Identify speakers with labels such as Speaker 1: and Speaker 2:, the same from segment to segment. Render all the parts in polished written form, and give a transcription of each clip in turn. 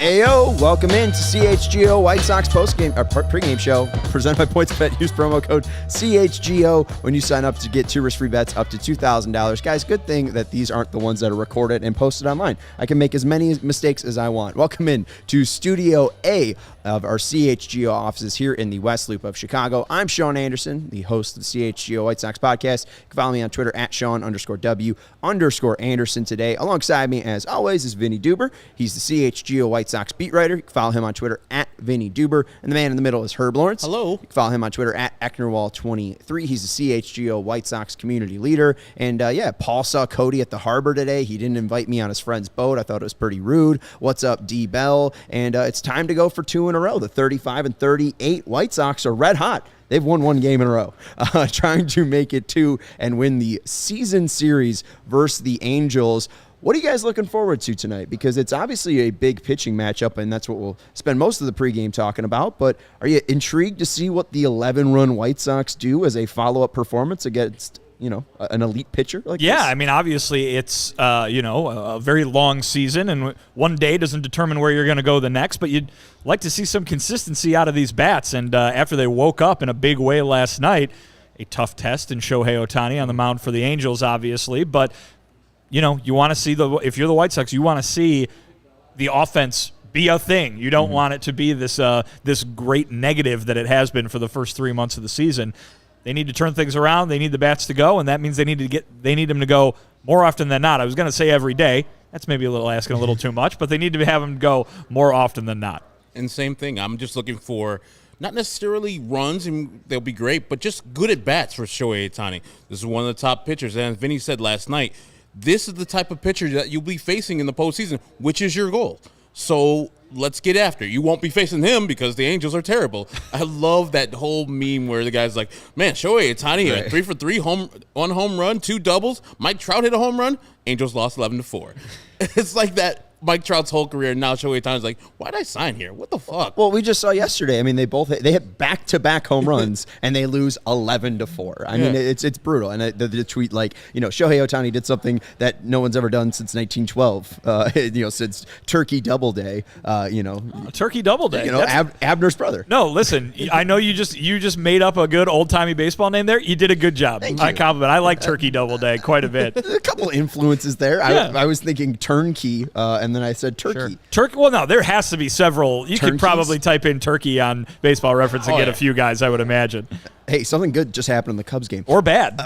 Speaker 1: Ayo, welcome in to CHGO White Sox pregame show presented by PointsBet. Use promo code CHGO when you sign up to get 2 risk-free bets up to $2,000. Guys, good thing that these aren't the ones that are recorded and posted online. I can make as many mistakes as I want. Welcome in to Studio A of our CHGO offices here in the West Loop of Chicago. I'm Sean Anderson, the host of the CHGO White Sox podcast. You can follow me on Twitter at Sean_W_Anderson today. Alongside me, as always, is Vinnie Duber. He's the CHGO White Sox beat writer. You can follow him on Twitter at Vinnie Duber. And the man in the middle is Herb Lawrence.
Speaker 2: Hello.
Speaker 1: You can follow him on Twitter at Ecknerwall23. He's the CHGO White Sox community leader. And Paul saw Cody at the harbor today. He didn't invite me on his friend's boat. I thought it was pretty rude. What's up, D. Bell? And it's time to go for 2 in a row. The 35-38 White Sox are red hot. They've won 1 game in a row, trying to make it 2 and win the season series versus the Angels. What are you guys looking forward to tonight? Because it's obviously a big pitching matchup, and that's what we'll spend most of the pregame talking about. But are you intrigued to see what the 11-run White Sox do as a follow-up performance against, an elite pitcher like this?
Speaker 3: Yeah, I mean, obviously it's, a very long season, and one day doesn't determine where you're going to go the next, but you'd like to see some consistency out of these bats. And after they woke up in a big way last night, a tough test in Shohei Ohtani on the mound for the Angels, obviously, but you want to see if you're the White Sox, you want to see the offense be a thing. You don't want it to be this great negative that it has been for the first 3 months of the season. They need to turn things around. They need the bats to go, and that means they need them to go more often than not. I was going to say every day. That's maybe asking a little too much, but they need to have them go more often than not.
Speaker 2: And same thing. I'm just looking for not necessarily runs, and they'll be great, but just good at bats for Shohei Ohtani. This is one of the top pitchers, and as Vinny said last night, this is the type of pitcher that you'll be facing in the postseason, which is your goal. So let's get after. You won't be facing him because the Angels are terrible. I love that whole meme where the guy's like, man, Shohei Ohtani, right. 3 for 3, 1 home run, 2 doubles. Mike Trout hit a home run. Angels lost 11-4. It's like that. Mike Trout's whole career, and now Shohei Ohtani's like, why'd I sign here? What the fuck?
Speaker 1: Well, we just saw yesterday. I mean, they hit back-to-back home runs, and they lose 11-4. I mean, it's brutal. And the tweet, Shohei Ohtani did something that no one's ever done since 1912. Since Turkey Doubleday.
Speaker 3: Turkey Doubleday.
Speaker 1: Abner's brother.
Speaker 3: No, listen. I know you just made up a good old-timey baseball name there. You did a good job.
Speaker 1: Thank you.
Speaker 3: I compliment. I like Turkey Doubleday quite a bit.
Speaker 1: A couple influences there.
Speaker 3: Yeah.
Speaker 1: I was thinking turnkey, and then I said turkey.
Speaker 3: Sure. Turkey. Well, no, there has to be several. You could probably type in turkey on Baseball Reference and get a few guys, I would imagine.
Speaker 1: Hey, something good just happened in the Cubs game.
Speaker 3: Or bad.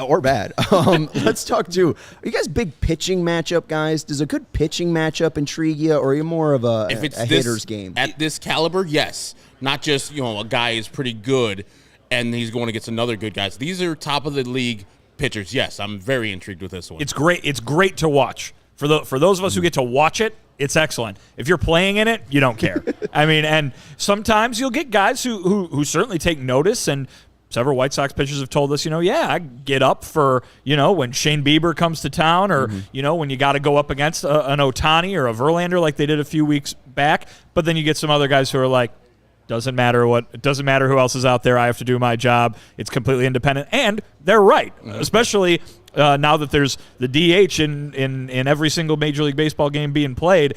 Speaker 1: Let's talk to, are you guys big pitching matchup guys? Does a good pitching matchup intrigue you, or are you more of a hitter's game?
Speaker 2: At this caliber, yes. Not just, a guy is pretty good and he's going against another good guy. So these are top of the league pitchers. Yes, I'm very intrigued with this one.
Speaker 3: It's great. It's great to watch. For those of us who get to watch it, it's excellent. If you're playing in it, you don't care. I mean, and sometimes you'll get guys who certainly take notice, and several White Sox pitchers have told us, I get up for, when Shane Bieber comes to town, or, when you got to go up against an Ohtani or a Verlander like they did a few weeks back. But then you get some other guys who are like, it doesn't matter who else is out there. I have to do my job. It's completely independent. And they're right, especially now that there's the DH in every single Major League Baseball game being played.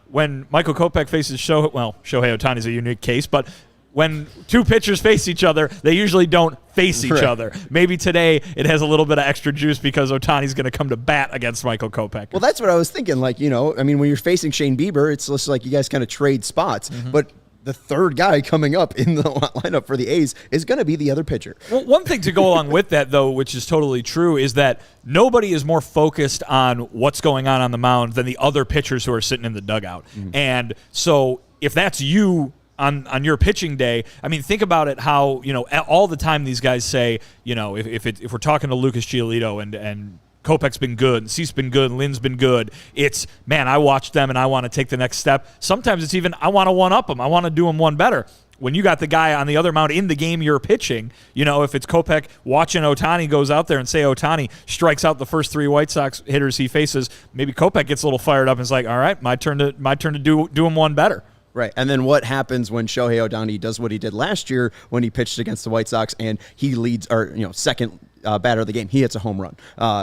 Speaker 3: When Michael Kopech faces Shohei Ohtani is a unique case, but when 2 pitchers face each other, they usually don't face each other. Maybe today it has a little bit of extra juice because Ohtani's going to come to bat against Michael Kopech.
Speaker 1: Well, that's what I was thinking. When you're facing Shane Bieber, it's just like you guys kind of trade spots. But the third guy coming up in the lineup for the A's is going to be the other pitcher.
Speaker 3: Well, one thing to go along with that, though, which is totally true, is that nobody is more focused on what's going on the mound than the other pitchers who are sitting in the dugout. And so if that's you on your pitching day, I mean, think about it how, all the time these guys say, if we're talking to Lucas Giolito and Kopech's been good, and Cease's been good, and Lynn's been good. It's, man, I watched them, and I want to take the next step. Sometimes it's even, I want to one-up them. I want to do them one better. When you got the guy on the other mound in the game you're pitching, if it's Kopech watching Ohtani goes out there and say Ohtani strikes out the first 3 White Sox hitters he faces, maybe Kopech gets a little fired up and is like, all right, my turn to do him one better.
Speaker 1: Right, and then what happens when Shohei Ohtani does what he did last year when he pitched against the White Sox and he leads, or second batter of the game, he hits a home run.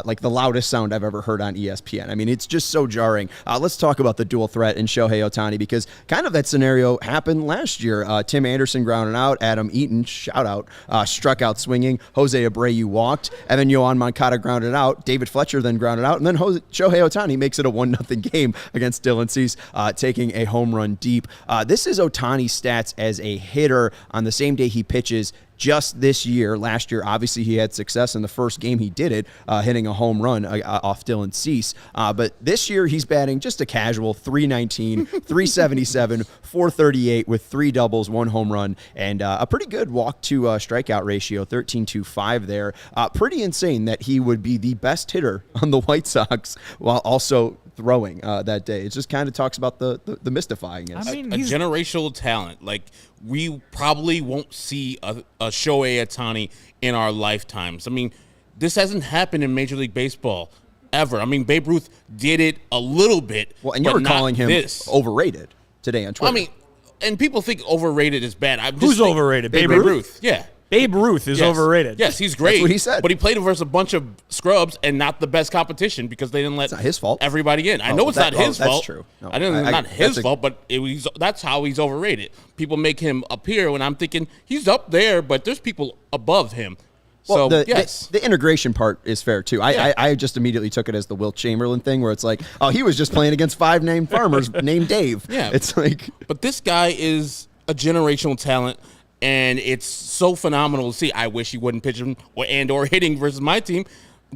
Speaker 1: Like the loudest sound I've ever heard on ESPN. I mean, it's just so jarring. Let's talk about the dual threat in Shohei Ohtani, because kind of that scenario happened last year. Tim Anderson grounded out, Adam Eaton, shout out, struck out swinging, Jose Abreu walked, and then Yohan Moncada grounded out, David Fletcher then grounded out, and then Shohei Ohtani makes it a 1-0 game against Dylan Cease, taking a home run deep. This is Ohtani's stats as a hitter on the same day he pitches. Just this year, last year, obviously he had success in the first game he did it, hitting a home run off Dylan Cease. But this year he's batting just a casual 319, 377, 438 with 3 doubles, 1 home run, and a pretty good walk to strikeout ratio, 13.25 there. Pretty insane that he would be the best hitter on the White Sox while also throwing that day. It just kind of talks about the mystifying it.
Speaker 2: I mean, a generational talent. Like, we probably won't see a Shohei Ohtani in our lifetimes. I mean, this hasn't happened in Major League Baseball ever. I mean, Babe Ruth did it a little bit,
Speaker 1: well, and you were calling him overrated today on Twitter.
Speaker 2: I mean, and people think overrated is bad.
Speaker 3: Who's overrated?
Speaker 2: Babe Ruth. Yeah.
Speaker 3: Babe Ruth is overrated.
Speaker 2: Yes, he's great.
Speaker 1: That's what he said.
Speaker 2: But he played versus a bunch of scrubs and not the best competition because they didn't let
Speaker 1: it's not his fault.
Speaker 2: Everybody in. I know it's not his fault.
Speaker 1: That's true. No,
Speaker 2: not his fault, but that's how he's overrated. People make him appear when I'm thinking he's up there, but there's people above him.
Speaker 1: Well,
Speaker 2: so, yes.
Speaker 1: The integration part is fair, too. I just immediately took it as the Wilt Chamberlain thing where it's like, oh, he was just playing against 5 named farmers named Dave.
Speaker 2: Yeah.
Speaker 1: It's like.
Speaker 2: But this guy is a generational talent. And it's so phenomenal to see. I wish he wouldn't pitch him or hitting versus my team.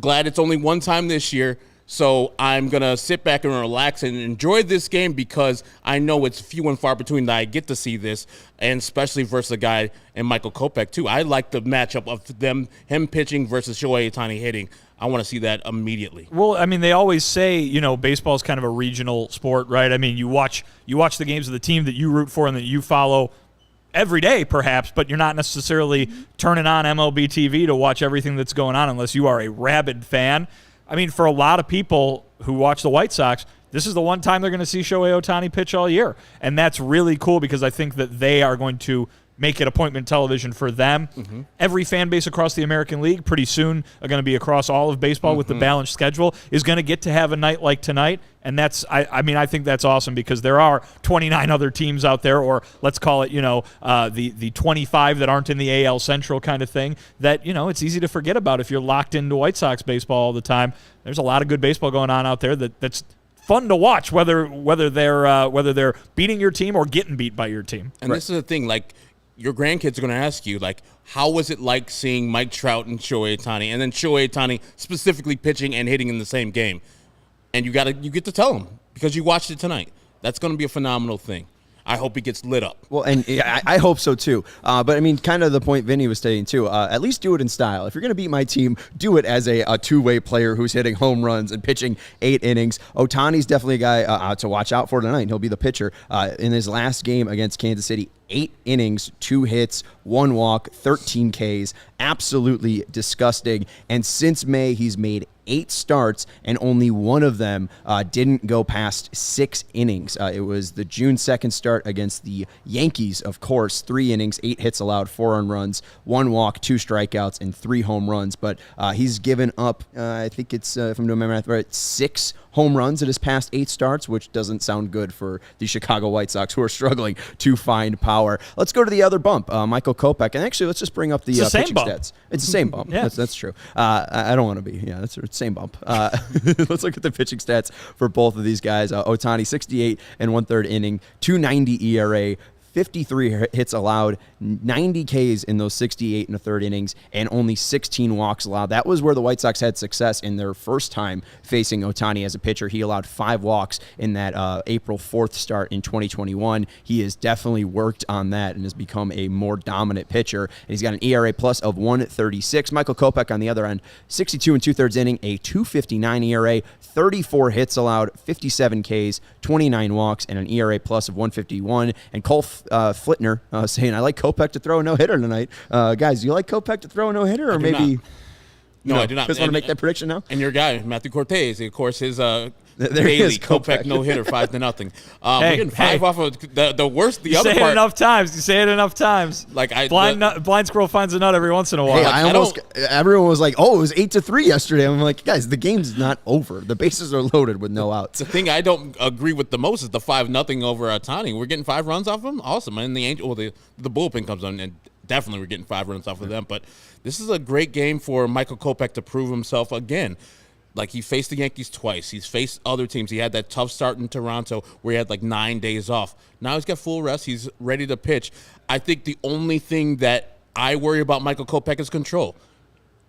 Speaker 2: Glad it's only one time this year. So I'm going to sit back and relax and enjoy this game because I know it's few and far between that I get to see this, and especially versus a guy and Michael Kopech, too. I like the matchup of him pitching versus Shohei Ohtani hitting. I want to see that immediately.
Speaker 3: Well, I mean, they always say, baseball is kind of a regional sport, right? I mean, you watch the games of the team that you root for and that you follow every day, perhaps, but you're not necessarily turning on MLB TV to watch everything that's going on unless you are a rabid fan. I mean, for a lot of people who watch the White Sox, this is the one time they're going to see Shohei Ohtani pitch all year. And that's really cool because I think that they are going to make it appointment television for them. Mm-hmm. Every fan base across the American League pretty soon are going to be across all of baseball with the balanced schedule is going to get to have a night like tonight. And that's, I think that's awesome because there are 29 other teams out there, or let's call it, the 25 that aren't in the AL Central kind of thing that, it's easy to forget about if you're locked into White Sox baseball all the time. There's a lot of good baseball going on out there that's fun to watch, whether they're beating your team or getting beat by your team.
Speaker 2: And This is the thing, like, your grandkids are going to ask you, like, how was it like seeing Mike Trout and Shohei Ohtani, and then Shohei Ohtani specifically pitching and hitting in the same game? And you get to tell them because you watched it tonight. That's going to be a phenomenal thing. I hope he gets lit up.
Speaker 1: Well, and I hope so too. But I mean, kind of the point Vinny was saying too. At least do it in style. If you're going to beat my team, do it as a two-way player who's hitting home runs and pitching 8 innings. Ohtani's definitely a guy to watch out for tonight. He'll be the pitcher in his last game against Kansas City. 8 innings, 2 hits, 1 walk, 13 Ks. Absolutely disgusting. And since May, he's made 8 starts, and only one of them didn't go past 6 innings. It was the June 2nd start against the Yankees, of course. 3 innings, 8 hits allowed, 4 earned runs, 1 walk, 2 strikeouts, and 3 home runs. But he's given up, I think it's, if I'm doing my math right, 6 home runs in his past 8 starts, which doesn't sound good for the Chicago White Sox, who are struggling to find power. Let's go to the other bump, Michael Kopech. And actually, let's just bring up the pitching stats. It's the same bump.
Speaker 3: Yeah.
Speaker 1: That's true. I don't want to be. Yeah, that's the same bump. Let's look at the pitching stats for both of these guys. Ohtani, 68 and 1/3 inning, 2.90 ERA, 53 hits allowed, 90 Ks in those 68 1/3 innings, and only 16 walks allowed. That was where the White Sox had success in their first time facing Ohtani as a pitcher. He allowed 5 walks in that April 4th start in 2021. He has definitely worked on that and has become a more dominant pitcher. And he's got an ERA plus of 1.36. Michael Kopech on the other end, 62 2/3 inning, a 2.59 ERA, 34 hits allowed, 57 Ks, 29 walks, and an ERA plus of 1.51. And Cole Flitner saying, I like Kopech to throw a no-hitter tonight. Guys, do you like Kopech to throw a no-hitter? Or maybe...
Speaker 2: No, I do not.
Speaker 1: Just want to make that prediction now?
Speaker 2: And your guy, Matthew Cortez, of course, his
Speaker 1: There he
Speaker 2: Daily
Speaker 1: is,
Speaker 2: Kopech
Speaker 1: Kopech.
Speaker 2: no hitter, 5-0.
Speaker 3: Hey,
Speaker 2: We're getting 5 off of the worst. The
Speaker 3: You
Speaker 2: other
Speaker 3: say
Speaker 2: part,
Speaker 3: it enough times. You say it enough times.
Speaker 2: like
Speaker 3: Blind squirrel finds a nut every once in a while.
Speaker 1: Hey, everyone was like, "Oh, it was 8-3 yesterday." I'm like, guys, the game's not over. The bases are loaded with no outs.
Speaker 2: the thing I don't agree with the most is the 5-0 over Ohtani. We're getting 5 runs off him. Awesome, and the bullpen comes on, and definitely we're getting 5 runs off of them. But this is a great game for Michael Kopech to prove himself again. Like, he faced the Yankees twice. He's faced other teams. He had that tough start in Toronto where he had like 9 days off. Now he's got full rest. He's ready to pitch. I think the only thing that I worry about Michael Kopech is control.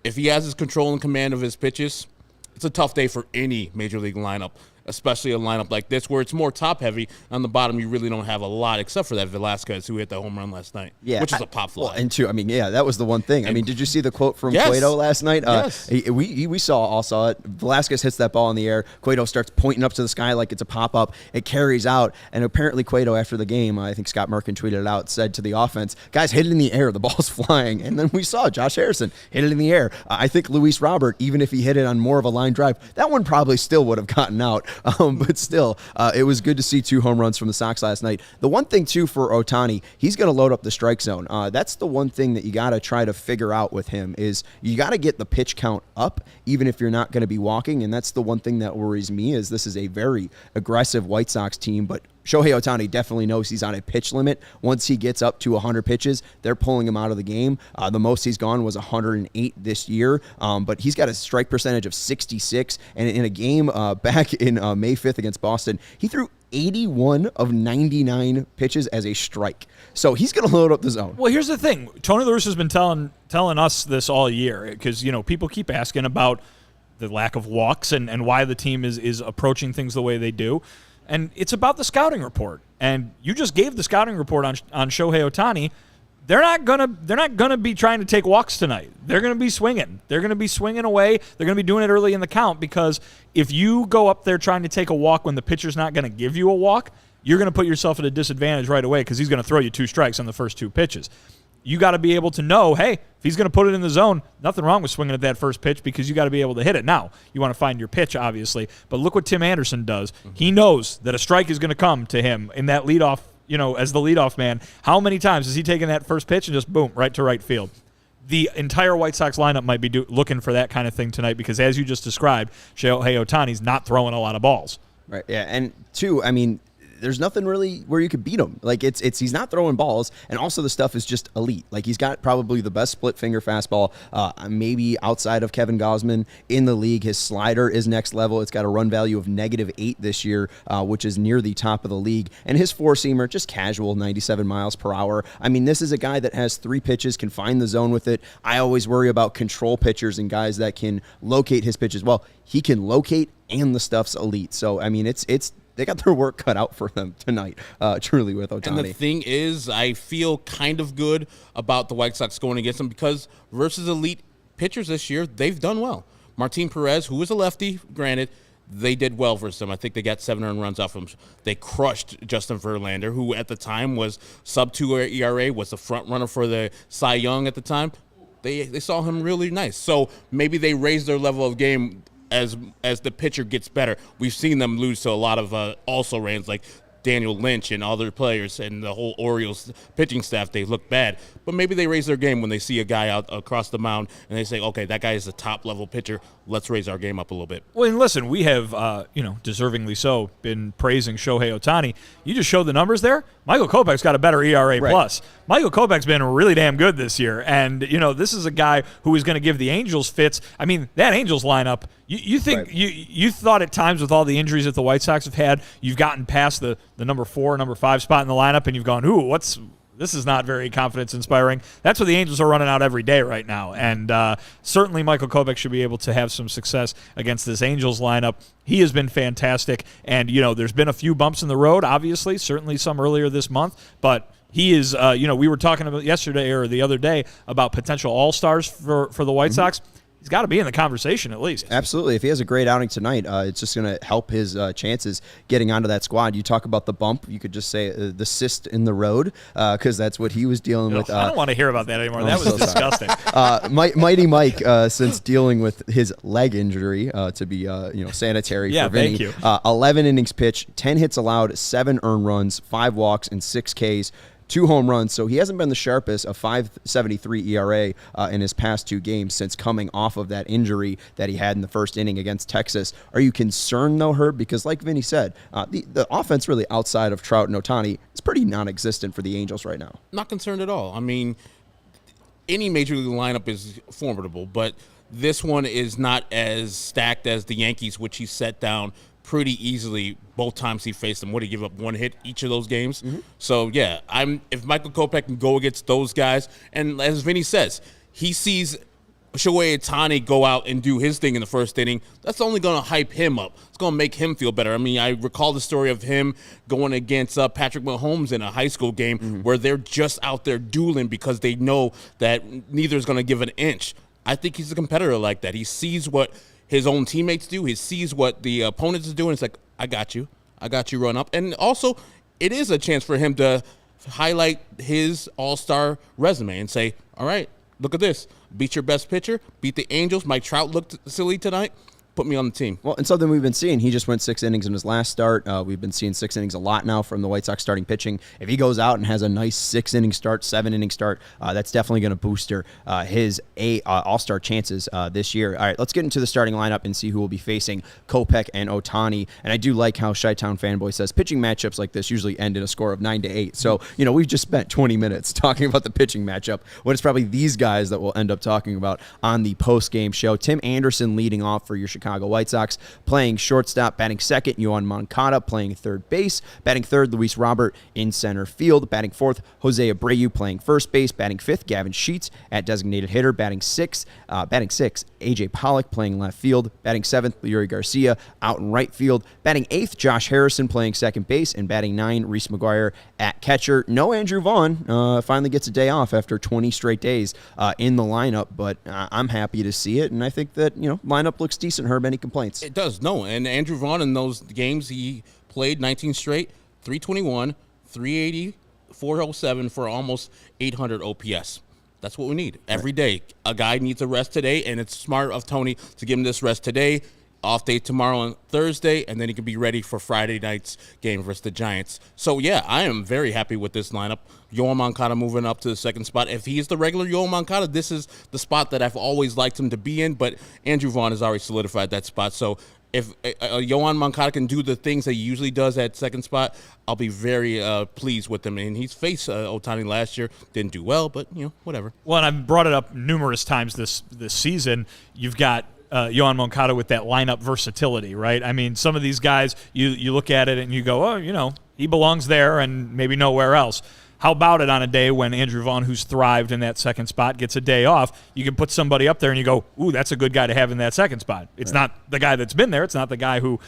Speaker 2: If he has his control and command of his pitches, it's a tough day for any major league lineup, especially a lineup like this where it's more top-heavy. On the bottom, you really don't have a lot except for that Velasquez who hit the home run last night, which is a pop fly.
Speaker 1: Well, and two, I mean, that was the one thing. I mean, did you see the quote from
Speaker 2: Yes.
Speaker 1: Cueto last night?
Speaker 2: Yes.
Speaker 1: We all saw it. Velasquez hits that ball in the air. Cueto starts pointing up to the sky like it's a pop-up. It carries out, and apparently Cueto, after the game, I think Scott Merkin tweeted it out, said to the offense, guys, hit it in the air. The ball's flying. And then we saw Josh Harrison hit it in the air. I think Luis Robert, even if he hit it on more of a line drive, that one probably still would have gotten out. But still, it was good to see 2 home runs from the Sox last night. The one thing, too, for Ohtani, he's going to load up the strike zone. That's the one thing that you got to try to figure out with him is you got to get the pitch count up, even if you're not going to be walking. And that's the one thing that worries me is this is a very aggressive White Sox team, but Shohei Ohtani definitely knows he's on a pitch limit. Once he gets up to 100 pitches, they're pulling him out of the game. The most he's gone was 108 this year, but he's got a strike percentage of 66. And in a game back in May 5th against Boston, he threw 81 of 99 pitches as a strike. So he's going to load up the zone.
Speaker 3: Well, here's the thing. Tony La Russa has been telling us this all year because, people keep asking about the lack of walks and why the team is approaching things the way they do. And it's about the scouting report. And you just gave the scouting report on Shohei Ohtani. They're not gonna be trying to take walks tonight. They're gonna be swinging. They're gonna be swinging away. They're gonna be doing it early in the count because if you go up there trying to take a walk when the pitcher's not gonna give you a walk, you're gonna put yourself at a disadvantage right away because he's gonna throw you 2 strikes on the first 2 pitches. You got to be able to know, hey, if he's going to put it in the zone, nothing wrong with swinging at that first pitch because you got to be able to hit it. Now, you want to find your pitch, obviously, but look what Tim Anderson does. He knows that a strike is going to come to him in that leadoff, as the leadoff man. How many times has he taken that first pitch and just boom, right to right field? The entire White Sox lineup might be looking for that kind of thing tonight because, as you just described, Shohei Ohtani's not throwing a lot of balls.
Speaker 1: Right. Yeah. And 2, I mean, there's nothing really where you could beat him. Like it's he's not throwing balls, and also the stuff is just elite. Like he's got probably the best split finger fastball, maybe outside of Kevin Gausman in the league. His slider is next level. It's got a run value of -8 this year, which is near the top of the league. And his 4-seamer, just casual, 97 miles per hour. I mean, this is a guy that has 3 pitches, can find the zone with it. I always worry about control pitchers and guys that can locate his pitches. Well, he can locate, and the stuff's elite. So I mean, it's they got their work cut out for them tonight, truly, with Ohtani.
Speaker 2: And the thing is, I feel kind of good about the White Sox going against them because versus elite pitchers this year, they've done well. Martin Perez, who is a lefty, granted, they did well versus them. I think they got 7 earned runs off him. They crushed Justin Verlander, who at the time was sub-2 ERA, was the front runner for the Cy Young at the time. They saw him really nice. So maybe they raised their level of game as the pitcher gets better. We've seen them lose to a lot of also-rans like Daniel Lynch and other players and the whole Orioles pitching staff. They look bad. But maybe they raise their game when they see a guy out across the mound and they say, okay, that guy is a top-level pitcher. Let's raise our game up a little bit.
Speaker 3: Well, and listen, we have, deservingly so, been praising Shohei Ohtani. You just showed the numbers there. Michael Kopech's got a better ERA plus. Michael Kopech's been really damn good this year. And, this is a guy who is going to give the Angels fits. I mean, that Angels lineup, you think you thought at times with all the injuries that the White Sox have had, you've gotten past the number 4, number 5 spot in the lineup, and you've gone, this is not very confidence-inspiring. That's what the Angels are running out every day right now. And certainly Michael Kopech should be able to have some success against this Angels lineup. He has been fantastic. And, there's been a few bumps in the road, obviously, certainly some earlier this month. But he is, we were talking about yesterday or the other day about potential all-stars for the White Sox. he's got to be in the conversation at least.
Speaker 1: Absolutely. If he has a great outing tonight, it's just going to help his chances getting onto that squad. You talk about the bump, you could just say the cyst in the road, because that's what he was dealing with.
Speaker 3: I don't want to hear about that anymore. That was disgusting.
Speaker 1: Mighty Mike, since dealing with his leg injury, to be sanitary for Vinny.
Speaker 3: Thank you.
Speaker 1: 11 innings pitched, 10 hits allowed, 7 earned runs, 5 walks, and 6 Ks. 2 home runs, so he hasn't been the sharpest, a 5.73 ERA in his past 2 games since coming off of that injury that he had in the first inning against Texas. Are you concerned, though, Herb? Because like Vinny said, the offense really outside of Trout and Ohtani is pretty non-existent for the Angels right now.
Speaker 2: Not concerned at all. I mean, any Major League lineup is formidable, but this one is not as stacked as the Yankees, which he set down pretty easily both times he faced them. Would he give up 1 hit each of those games? Mm-hmm. So, yeah, if Michael Kopech can go against those guys, and as Vinny says, he sees Shohei Ohtani go out and do his thing in the first inning, that's only going to hype him up. It's going to make him feel better. I mean, I recall the story of him going against Patrick Mahomes in a high school game where they're just out there dueling because they know that neither is going to give an inch. I think he's a competitor like that. He sees what his own teammates do. He sees what the opponents is doing. It's like, I got you, run up. And also, it is a chance for him to highlight his all-star resume and say, all right, look at this. Beat your best pitcher, beat the Angels. Mike Trout looked silly tonight. Put me on the team.
Speaker 1: Well, and something we've been seeing, he just went 6 innings in his last start. We've been seeing 6 innings a lot now from the White Sox starting pitching. If he goes out and has a nice 6-inning start, 7-inning start, that's definitely going to boost his all-star chances this year. All right, let's get into the starting lineup and see who will be facing Kopech and Ohtani. And I do like how Chi-Town Fanboy says pitching matchups like this usually end in a score of 9-8. So, we've just spent 20 minutes talking about the pitching matchup when it's probably these guys that we'll end up talking about on the post-game show. Tim Anderson leading off for your Chicago White Sox, playing shortstop, batting second, Yoan Moncada playing third base, batting third, Luis Robert in center field, batting fourth, Jose Abreu playing first base, batting fifth, Gavin Sheets at designated hitter, batting sixth, AJ Pollock playing left field, batting seventh, Yuri Garcia out in right field, batting eighth, Josh Harrison playing second base, and batting 9, Reese McGuire at catcher. No Andrew Vaughn, finally gets a day off after 20 straight days in the lineup, but I'm happy to see it, and I think that, lineup looks decent. Herb, any complaints?
Speaker 2: It does, no. And Andrew Vaughn, in those games, he played 19 straight, 321, 380, 407 for almost 800 OPS. That's what we need every day. A guy needs a rest today, and it's smart of Tony to give him this rest today. Off day tomorrow and Thursday, and then he can be ready for Friday night's game versus the Giants. So, yeah, I am very happy with this lineup. Yoan Moncada moving up to the second spot. If he is the regular Yoan Moncada, this is the spot that I've always liked him to be in, but Andrew Vaughn has already solidified that spot. So if Yoan Moncada can do the things that he usually does at second spot, I'll be very pleased with him. And he's faced Ohtani last year. Didn't do well, but, whatever.
Speaker 3: Well, and I've brought it up numerous times this season. You've got Yoan Moncada with that lineup versatility, right? I mean, some of these guys, you look at it and you go, oh, he belongs there and maybe nowhere else. How about it on a day when Andrew Vaughn, who's thrived in that second spot, gets a day off? You can put somebody up there and you go, ooh, that's a good guy to have in that second spot. It's not the guy that's been there. It's not the guy who,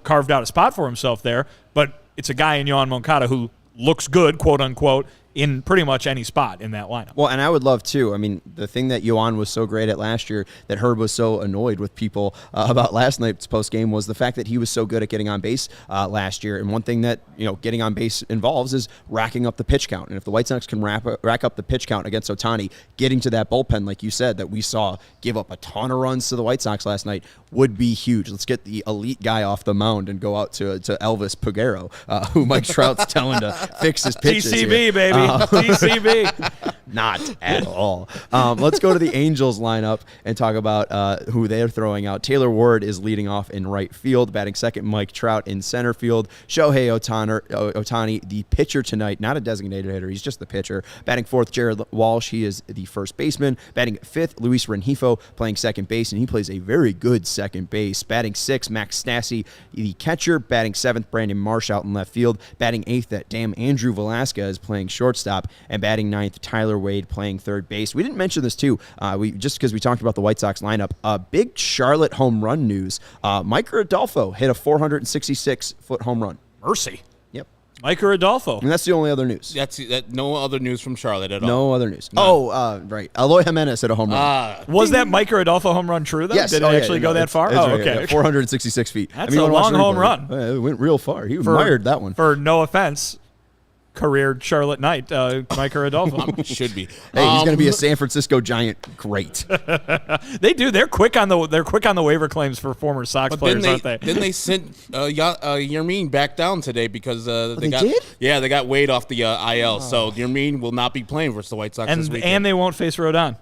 Speaker 3: carved out a spot for himself there, but it's a guy in Yoan Moncada who looks good, quote unquote, in pretty much any spot in that lineup.
Speaker 1: Well, and I would love too. I mean, the thing that Yoan was so great at last year, that Herb was so annoyed with people about last night's post game, was the fact that he was so good at getting on base last year. And one thing that getting on base involves is racking up the pitch count. And if the White Sox can rack up the pitch count against Ohtani, getting to that bullpen, like you said, that we saw give up a ton of runs to the White Sox last night, would be huge. Let's get the elite guy off the mound and go out to Elvis Peguero, who Mike Trout's telling to fix his pitches.
Speaker 3: TCB,
Speaker 1: here.
Speaker 3: baby. TCB.
Speaker 1: Not at all. Let's go to the Angels lineup and talk about who they're throwing out. Taylor Ward is leading off in right field, batting second, Mike Trout in center field. Shohei Ohtani, the pitcher tonight, not a designated hitter, he's just the pitcher. Batting fourth, Jared Walsh, he is the first baseman. Batting fifth, Luis Rengifo playing second base, and he plays a very good second base. Batting sixth, Max Stassi, the catcher. Batting seventh, Brandon Marsh out in left field. Batting eighth, that damn Andrew Velasquez playing shortstop. And batting ninth, Tyler Wade playing third base. We didn't mention this too, just because we talked about the White Sox lineup. Big Charlotte home run news. Mike Rodolfo hit a 466-foot home run.
Speaker 3: Mercy.
Speaker 1: Yep.
Speaker 3: Mike or Adolfo.
Speaker 1: And that's the only other news.
Speaker 2: That's no other news from Charlotte at all.
Speaker 1: No other news. Right. Eloy Jimenez hit a home run.
Speaker 3: Was that Mike or Adolfo home run true, though?
Speaker 1: Yes.
Speaker 3: Did it actually go that far?
Speaker 1: It's right,
Speaker 3: Okay.
Speaker 1: yeah, 466 feet.
Speaker 3: That's a long home run.
Speaker 1: It went real far. He admired that one.
Speaker 3: For no offense, career Charlotte Knight, Mike or Adolfo.
Speaker 2: Should be.
Speaker 1: Hey, he's going to be a San Francisco Giant. Great.
Speaker 3: They do. They're quick on the waiver claims for former Sox players, aren't they?
Speaker 2: Then they sent Yermin back down today because they
Speaker 1: did?
Speaker 2: Yeah, they got Wade off the IL, so Yermin will not be playing versus the White Sox this weekend.
Speaker 3: And they won't face Rodon.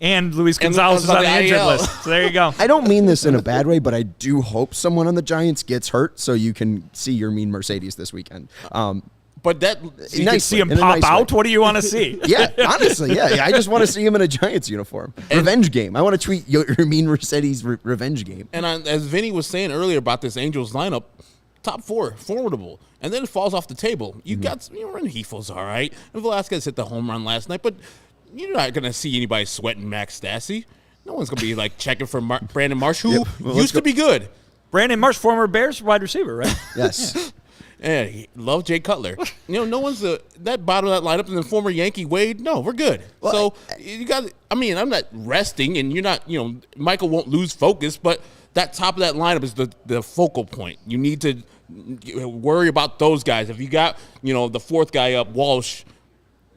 Speaker 3: And Luis Gonzalez is on the injured list. So there you go.
Speaker 1: I don't mean this in a bad way, but I do hope someone on the Giants gets hurt so you can see your mean Mercedes this weekend.
Speaker 2: But that
Speaker 3: you can see him pop out. What do you want to see?
Speaker 1: Yeah, honestly, yeah. I just want to see him in a Giants uniform. Revenge game. I want to tweet your mean Mercedes revenge game.
Speaker 2: And as Vinny was saying earlier about this Angels lineup, top 4, formidable. And then it falls off the table. You got Renjifo's all right. And Velasquez hit the home run last night, but you're not going to see anybody sweating Max Stassi. No one's going to be like checking for Brandon Marsh, who used to be good.
Speaker 3: Brandon Marsh, former Bears wide receiver, right?
Speaker 1: Yes.
Speaker 2: Yeah, love Jay Cutler. No one's that bottom of that lineup, and then former Yankee Wade. No, we're good.
Speaker 1: Well,
Speaker 2: so you got. I mean, I'm not resting, and you're not. Michael won't lose focus, but that top of that lineup is the focal point. You need to worry about those guys. If you got the fourth guy up, Walsh.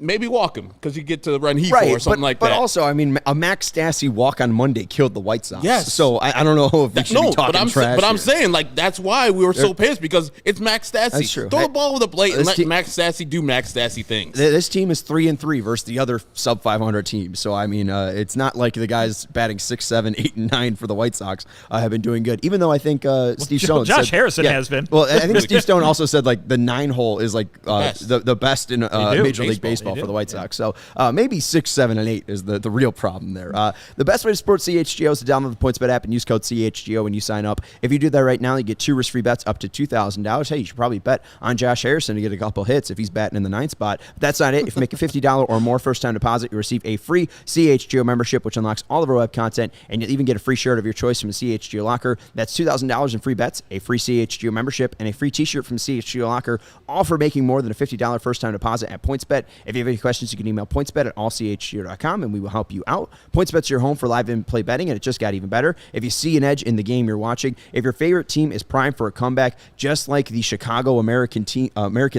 Speaker 2: Maybe walk him because you get to run Heath or something like that.
Speaker 1: But also, I mean, a Max Stassi walk on Monday killed the White Sox.
Speaker 2: Yes.
Speaker 1: So I don't know if we should be talking trash.
Speaker 2: But I'm saying, like, that's why we were so pissed because it's Max Stassi.
Speaker 1: That's true.
Speaker 2: Throw the ball with a plate and let Max Stassi do Max Stassi things.
Speaker 1: This team is 3-3 versus the other sub 500 teams. So I mean, it's not like the guys batting 6, 7, 8, and 9 for the White Sox have been doing good. Even though I think Steve Stone,
Speaker 3: Josh Harrison has been.
Speaker 1: Well, I think Steve Stone also said like the 9 hole is like the best in Major League Baseball for the White Sox. So maybe 6, 7, and 8 is the real problem there. The best way to support CHGO is to download the PointsBet app and use code CHGO when you sign up. If you do that right now, you get 2 risk-free bets up to $2,000. Hey, you should probably bet on Josh Harrison to get a couple hits if he's batting in the 9th spot. But that's not it. If you make a $50 or more first-time deposit, you receive a free CHGO membership, which unlocks all of our web content, and you'll even get a free shirt of your choice from the CHGO locker. That's $2,000 in free bets, a free CHGO membership, and a free t-shirt from the CHGO locker, all for making more than a $50 first-time deposit at PointsBet. If you have any questions, you can email pointsbet@allchgo.com, and we will help you out. PointsBet's your home for live in-play betting, and it just got even better. If you see an edge in the game you're watching, if your favorite team is primed for a comeback, just like the Chicago American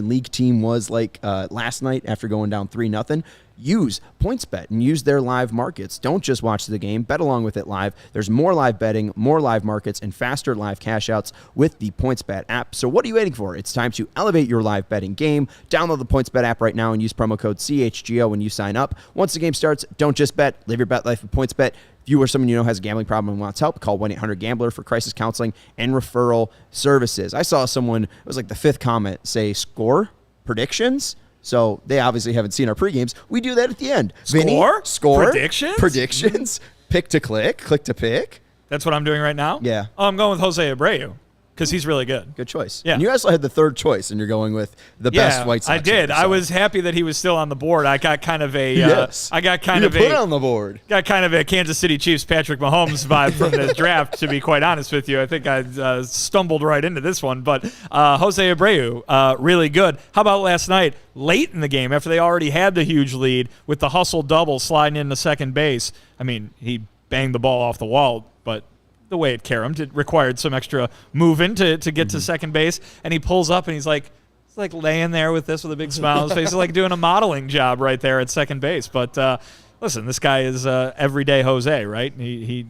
Speaker 1: League team was like last night after going down 3-0, use PointsBet and use their live markets. Don't just watch the game, bet along with it live. There's more live betting, more live markets, and faster live cash outs with the PointsBet app. So what are you waiting for? It's time to elevate your live betting game. Download the PointsBet app right now and use promo code CHGO when you sign up. Once the game starts, don't just bet. Live your bet life with PointsBet. If you or someone you know has a gambling problem and wants help, call 1-800-GAMBLER for crisis counseling and referral services. I saw someone, it was like the 5th comment, say score predictions. So they obviously haven't seen our pregames. We do that at the end. Vinny, score, predictions, pick to click to pick.
Speaker 3: That's what I'm doing right now?
Speaker 1: Yeah.
Speaker 3: Oh, I'm going with Jose Abreu because he's really good.
Speaker 1: Good choice.
Speaker 3: Yeah.
Speaker 1: And you also had the 3rd choice, and you're going with the best White Sox.
Speaker 3: I did.
Speaker 1: Team,
Speaker 3: I was happy that he was still on the board. I got kind of a
Speaker 1: yes.
Speaker 3: I got kind of
Speaker 1: put it on the board.
Speaker 3: Got kind of a Kansas City Chiefs Patrick Mahomes vibe from this draft, to be quite honest with you. I think I stumbled right into this one, but Jose Abreu, really good. How about last night, late in the game, after they already had the huge lead, with the hustle double sliding into second base? I mean, he banged the ball off the wall, but the way it caromed, it required some extra moving to get to second base, and he pulls up and he's like laying there with a big smile on his face. He's like doing a modeling job right there at second base. But listen, this guy is everyday Jose, right? He's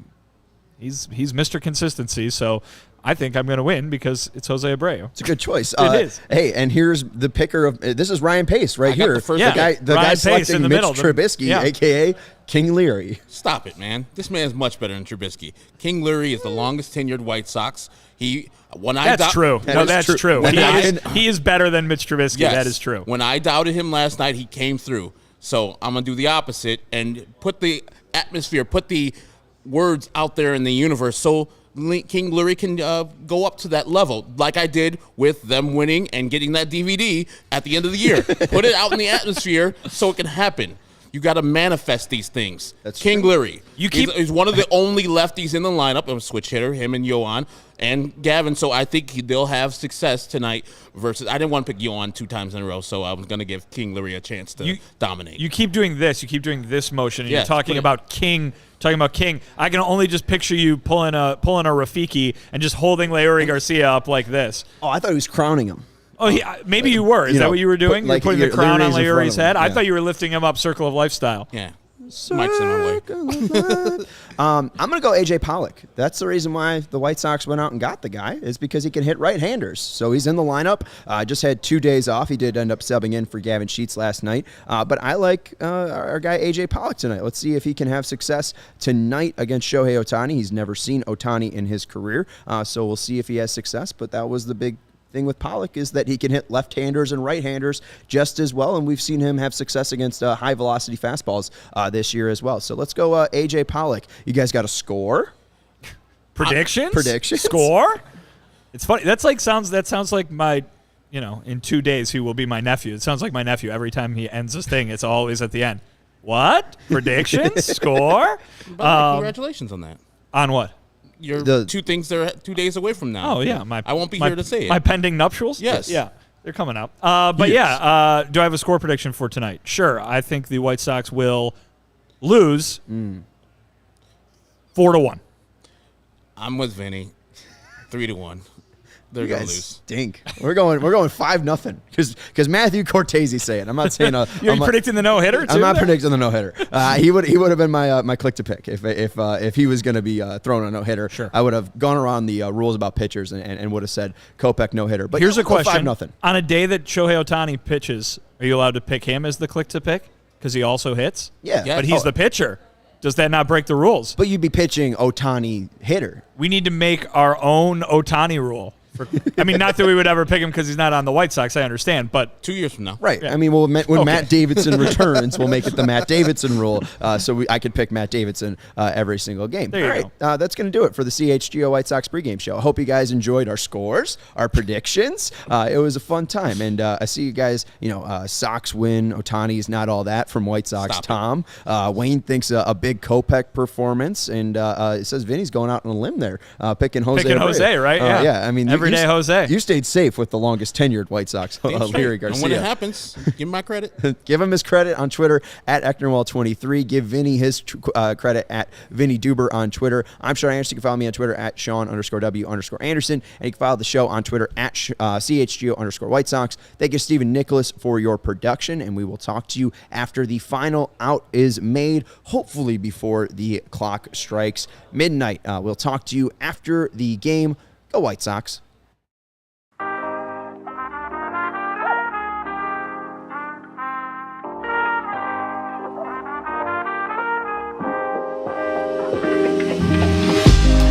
Speaker 3: Mr. Consistency, so I think I'm going to win because it's Jose Abreu.
Speaker 1: It's a good choice.
Speaker 3: It is.
Speaker 1: Hey, and here's the picker of this is Ryan Pace right here.
Speaker 2: The
Speaker 1: guy selecting Mitch Trubisky, a.k.a. King Leary.
Speaker 2: Stop it, man. This man is much better than Trubisky. King Leary is the longest tenured White Sox.
Speaker 3: That's true. That's true. He is better than Mitch Trubisky.
Speaker 2: Yes.
Speaker 3: That is true.
Speaker 2: When I doubted him last night, he came through. So I'm going to do the opposite and put the atmosphere, put the words out there in the universe so King Leary can go up to that level like I did with them winning and getting that DVD at the end of the year. Put it out in the atmosphere so it can happen. You got to manifest these things.
Speaker 1: That's
Speaker 2: King
Speaker 1: true.
Speaker 2: Leary. He's one of the only lefties in the lineup. I'm a switch hitter, him and Yohan. and Gavin. So I think they'll have success tonight versus. I didn't want to pick Yohan 2 times in a row, so I was going to give King Larry a chance to dominate.
Speaker 3: You keep doing this. You keep doing this motion. And
Speaker 2: Yeah,
Speaker 3: you're talking about King. I can only just picture you pulling a Rafiki and just holding Leury Garcia up like this.
Speaker 1: Oh, I thought he was crowning him.
Speaker 3: Oh, maybe you were. Is that what you were doing?
Speaker 1: Like,
Speaker 3: You're putting the crown on Leury's head?
Speaker 1: Yeah.
Speaker 3: I thought you were lifting him up Circle of Lifestyle.
Speaker 2: Yeah. Mike's in my way.
Speaker 1: I'm going to go A.J. Pollock. That's the reason why the White Sox went out and got the guy, is because he can hit right-handers. So he's in the lineup. Just had 2 days off. He did end up subbing in for Gavin Sheets last night. But I like our guy A.J. Pollock tonight. Let's see if he can have success tonight against Shohei Ohtani. He's never seen Ohtani in his career. So we'll see if he has success. But that was the big thing with Pollock, is that he can hit left-handers and right-handers just as well, and we've seen him have success against high-velocity fastballs this year as well. So let's go A.J. Pollock. You guys got a score?
Speaker 3: Predictions?
Speaker 1: Predictions?
Speaker 3: Score? It's funny. That sounds like my, in 2 days he will be my nephew. It sounds like my nephew. Every time he ends this thing, it's always at the end. What? Predictions? Score?
Speaker 2: Congratulations on that.
Speaker 3: On what?
Speaker 2: You're 2 days away from now.
Speaker 3: Oh, yeah.
Speaker 2: I won't be here to say it.
Speaker 3: My pending nuptials?
Speaker 2: Yes.
Speaker 3: Yeah. They're coming up. Do I have a score prediction for tonight? Sure. I think the White Sox will lose 4-1.
Speaker 2: I'm with Vinny. 3-1. They're
Speaker 1: You
Speaker 2: going to
Speaker 1: guys
Speaker 2: lose.
Speaker 1: stink. We're going 5-0 because Matthew Cortese say it. I'm not saying
Speaker 3: You're predicting the no hitter.
Speaker 1: I'm not predicting the no hitter. He would have been my click to pick if he was going to be throwing a no hitter.
Speaker 3: Sure.
Speaker 1: I would have gone around the rules about pitchers and would have said Kopech no hitter. But
Speaker 3: here's a question:
Speaker 1: 5-0.
Speaker 3: On a day that Shohei Ohtani pitches, are you allowed to pick him as the click to pick because he also hits?
Speaker 1: Yeah.
Speaker 3: But he's the pitcher. Does that not break the rules?
Speaker 1: But you'd be pitching Ohtani hitter.
Speaker 3: We need to make our own Ohtani rule. Not that we would ever pick him because he's not on the White Sox. I understand, but
Speaker 2: 2 years from now.
Speaker 1: Right.
Speaker 3: Yeah.
Speaker 1: I mean, when Matt Davidson returns, we'll make it the Matt Davidson rule. So I could pick Matt Davidson every single game.
Speaker 3: There you
Speaker 1: go. That's going to do it for the CHGO White Sox pregame show. I hope you guys enjoyed our scores, our predictions. It was a fun time. And I see you guys, Sox win. Ohtani's not all that from White Sox Tom. Wayne thinks a big Kopech performance. And it says Vinny's going out on a limb there, picking Jose.
Speaker 3: Picking Jose, right? Yeah.
Speaker 1: Yeah. I mean,
Speaker 3: Everyday Jose.
Speaker 1: You stayed safe with the longest tenured White Sox, Larry Garcia.
Speaker 2: And when it happens, give him my credit.
Speaker 1: Give him his credit on Twitter at Ecknerwall23. Give Vinny his credit at Vinnie Duber on Twitter. I'm Sean Anderson. You can follow me on Twitter at Sean_W_Anderson. And you can follow the show on Twitter at CHGO_White Sox. Thank you, Stephen Nicholas, for your production. And we will talk to you after the final out is made, hopefully before the clock strikes midnight. We'll talk to you after the game. Go White Sox.